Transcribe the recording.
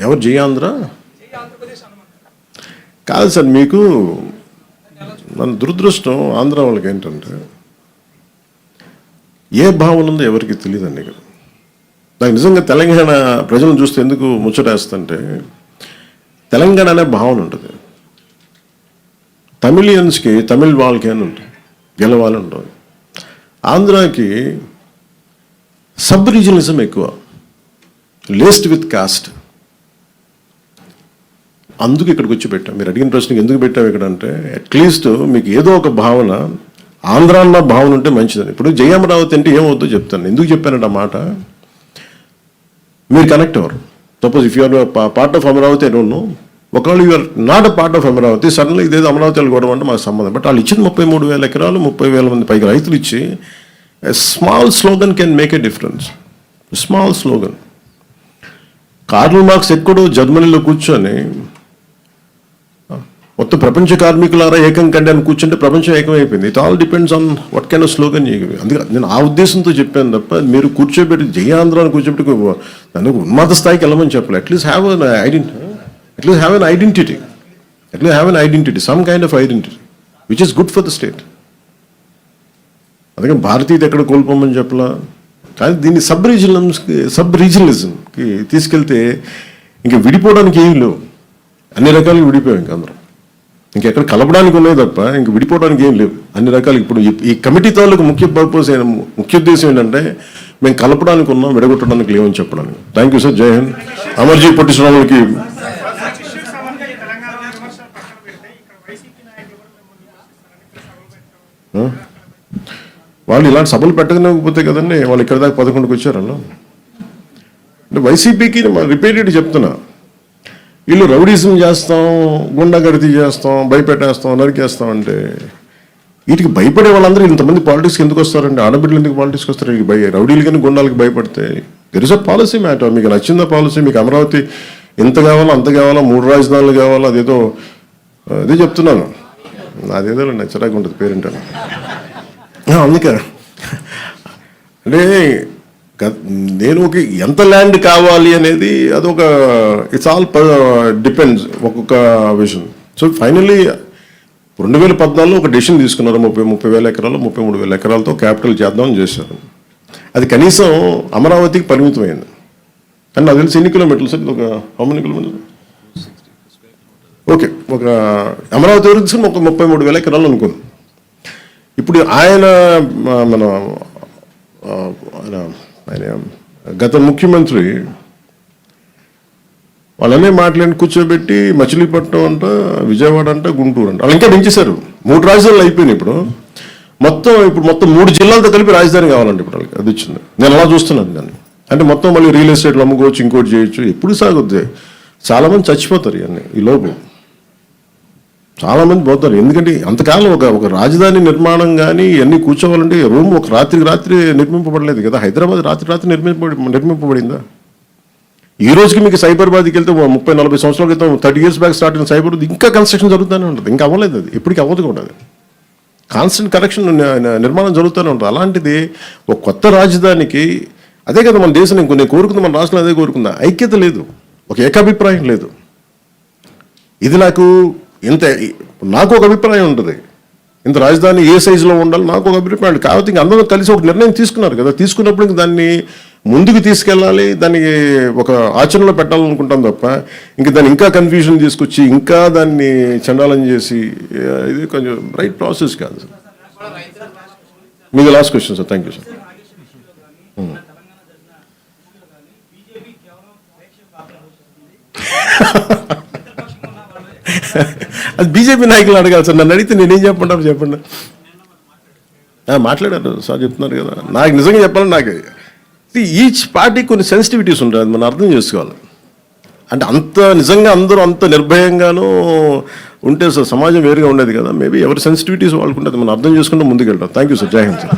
ఎవరు జయాంధ్ర కాదు సార్. మీకు మన దురదృష్టం ఆంధ్ర వాళ్ళకి ఏంటంటే ఏ భావన ఉందో ఎవరికి తెలియదండి. ఇక్కడ నాకు నిజంగా తెలంగాణ ప్రజలను చూస్తే ఎందుకు ముచ్చటేస్తుంటే తెలంగాణ అనే భావన ఉంటుంది. తమిళియన్స్కి తమిళ్ వాళ్ళకి అని ఉంటుంది, గెలవాలని ఉంటుంది. ఆంధ్రాకి సబ్ రీజనలిజం ఎక్కువ, లేస్డ్ విత్ కాస్ట్. అందుకు ఇక్కడికి వచ్చి పెట్టాం. మీరు అడిగిన ప్రశ్నకి ఎందుకు పెట్టాం ఇక్కడ అంటే అట్లీస్ట్ మీకు ఏదో ఒక భావన, ఆంధ్ర అన్న భావన ఉంటే మంచిదని. ఇప్పుడు జయమరావతి అంటే ఏమవుద్దో చెప్తాను. ఎందుకు చెప్పానంటే ఆ మాట, మీరు కనెక్ట్ అవ్వరు. Suppose if you are part of Amaravati I don't know, ఒకవేళ you are not a part of Amaravati, suddenly ఇదేదో అమరావతి వెళ్ళి అంటే మాకు సంబంధం. బట్ వాళ్ళు ఇచ్చింది 33,000 ఎకరాలు, 30,000 మంది పైగా రైతులు ఇచ్చి small slogan can make a difference. Small slogan. Karl Marx ఎక్కడో జర్మనీలో కూర్చొని మొత్తం ప్రపంచ కార్మికులారా ఏకం కండి అని కూర్చుంటే ప్రపంచం ఏకమైపోయింది. It all depends on what kind of slogan. అందుకే నేను ఆ ఉద్దేశంతో చెప్పాను తప్ప మీరు కూర్చోబెట్టి జయాంధ్ర అని కూర్చోబెట్టి దానికి ఉన్నత స్థాయికి వెళ్ళమని చెప్పలేదు. At least have an identity. At least have an identity, some kind of identity, which is good for the state. అందుకని భారతీయత ఎక్కడ కోల్పోమని చెప్పలా. కానీ దీన్ని సబ్ రీజనలిజంకి తీసుకెళ్తే ఇంక విడిపోవడానికి ఏమి లేవు. అన్ని రకాలుగా విడిపోయాం ఇంక అందరం. ఇంకెక్కడ కలపడానికి ఉన్నాయి తప్ప ఇంక విడిపోవడానికి ఏం లేవు. అన్ని రకాలు. ఇప్పుడు ఈ కమిటీ తాలూకు ముఖ్య ఉద్దేశం ఏంటంటే మేము కలపడానికి ఉన్నాం, విడగొట్టడానికి లేవని చెప్పడానికి. Thank you sir. జై హింద్. అమర్జీ పొట్టి శ్రీరాములకి వాళ్ళు ఇలాంటి సభలు పెట్టకపోతే కదండి వాళ్ళు ఇక్కడ దాకా 11కి వచ్చారు. అలా అంటే వైసీపీకి రిపీటెడ్ చెప్తున్నా, వీళ్ళు రౌడీజం చేస్తాం, గుండాగర్దీ చేస్తాం, భయపెట్టేస్తాం, నరికేస్తాం అంటే వీటికి భయపడే వాళ్ళందరూ ఇంతమంది పాలిటిక్స్కి ఎందుకు వస్తారండి? ఆడబిడ్డలు ఎందుకు పాలిటిక్స్కి వస్తారు? రౌడీలు కానీ గుండాలకి భయపడితే there is a policy matter. మీకు నచ్చిందా పాలసీ? మీకు అమరావతి ఎంత కావాలో అంత కావాలా, 3 రాజధానులు కావాలా, అదేదో అదే చెప్తున్నాను. అదేదో నచ్చడానికి ఉంటుంది పేరేంటని. అందుకే అంటే నేను ఎంత ల్యాండ్ కావాలి అనేది అదొక ఇట్స్ ఆల్ డిపెండ్స్ ఒక్కొక్క విషయం. సో ఫైనల్లీ 2014లో ఒక డెసిషన్ తీసుకున్నారు. 30,000 ఎకరాలు 33,000 ఎకరాలతో క్యాపిటల్ చేద్దామని చేశారు. అది కనీసం అమరావతికి పరిమితమైంది. కానీ నాకు తెలిసి ఎన్ని కిలోమీటర్లు సార్? ఒక హౌ మెనీ కిలోమీటర్స్? ఓకే, ఒక అమరావతి వరకు తీసుకుని ఒక 33,000 ఎకరాలు అనుకుంది. ఇప్పుడు ఆయన గత ముఖ్యమంత్రి వాళ్ళనే మాట్లాడి కూర్చోబెట్టి మచిలీపట్నం అంట, విజయవాడ అంట, గుంటూరు అంట, వాళ్ళు ఇంకా పెంచేశారు. 3 రాజధానులు అయిపోయినాయి. ఇప్పుడు మొత్తం 3 జిల్లాలతో కలిపి రాజధాని కావాలంటే ఇప్పుడు వాళ్ళకి అది వచ్చింది. నేను అలా చూస్తున్నాను దాన్ని. అంటే మొత్తం మళ్ళీ రియల్ ఎస్టేట్లు అమ్ముకోవచ్చు, ఇంకోటి చేయొచ్చు. ఎప్పుడు సాగుద్ది? చాలామంది చచ్చిపోతారు ఇవన్నీ ఈ లోపు. చాలామంది పోతారు. ఎందుకంటే అంతకాలం ఒక రాజధాని నిర్మాణం కానీ ఇవన్నీ కూర్చోవాలంటే రూమ్ ఒక రాత్రి నిర్మింపబడలేదు కదా. హైదరాబాద్ రాత్రి నిర్మింపబడిందా? ఈ రోజుకి మీకు సైబరాబాద్కి వెళ్తే 30-40 సంవత్సరాల క్రితం 30 years బ్యాక్ స్టార్ట్ అయిన సైబర్ ఇంకా కన్స్ట్రక్షన్ జరుగుతూనే ఉంటుంది. ఇంకా అవ్వలేదు. అది ఎప్పటికీ అవ్వదు కూడా. అది కాన్స్టెంట్ కరెక్షన్ నిర్మాణం జరుగుతూనే ఉంటుంది. అలాంటిది ఒక కొత్త రాజధానికి అదే కదా మన దేశం. నేను కోరుకుంది, మన రాష్ట్రంలో అదే కోరుకుందా. ఐక్యత లేదు, ఒక ఏకాభిప్రాయం లేదు. ఇది నాకు ఒక అభిప్రాయం ఉంటుంది. ఇంత రాజధాని ఏ సైజులో ఉండాలి నాకు ఒక అభిప్రాయం. కాబట్టి ఇంక అందరూ కలిసి ఒక నిర్ణయం తీసుకున్నారు కదా. తీసుకున్నప్పుడు ఇంక దాన్ని ముందుకు తీసుకెళ్ళాలి, దానికి ఒక ఆచరణలో పెట్టాలనుకుంటాం తప్ప ఇంక దాన్ని ఇంకా కన్ఫ్యూజన్ తీసుకొచ్చి ఇంకా దాన్ని చండాలం చేసి ఇది కొంచెం రైట్ ప్రాసెస్ కాదు సార్. మీది last question sir. Thank you sir. అది బీజేపీ నాయకులు అడగాలి సార్. నన్ను అడిగితే నేనేం చెప్పంటారు చెప్పండి. మాట్లాడారు సార్, చెప్తున్నారు కదా. నాకు నిజంగా చెప్పాలని నాకు ఈచ్ పార్టీ కొన్ని సెన్సిటివిటీస్ ఉంటాయి, అది మనం అర్థం చేసుకోవాలి. అంటే నిజంగా అందరూ అంత నిర్భయంగానూ ఉంటే సార్ సమాజం వేరుగా ఉండేది కదా. మేబీ ఎవరి సెన్సిటివిటీస్ వాళ్ళకు ఉంటుంది, మనం అర్థం చేసుకుంటూ ముందుకు వెళ్తాం. Thank you sir. జై హింద్ సార్.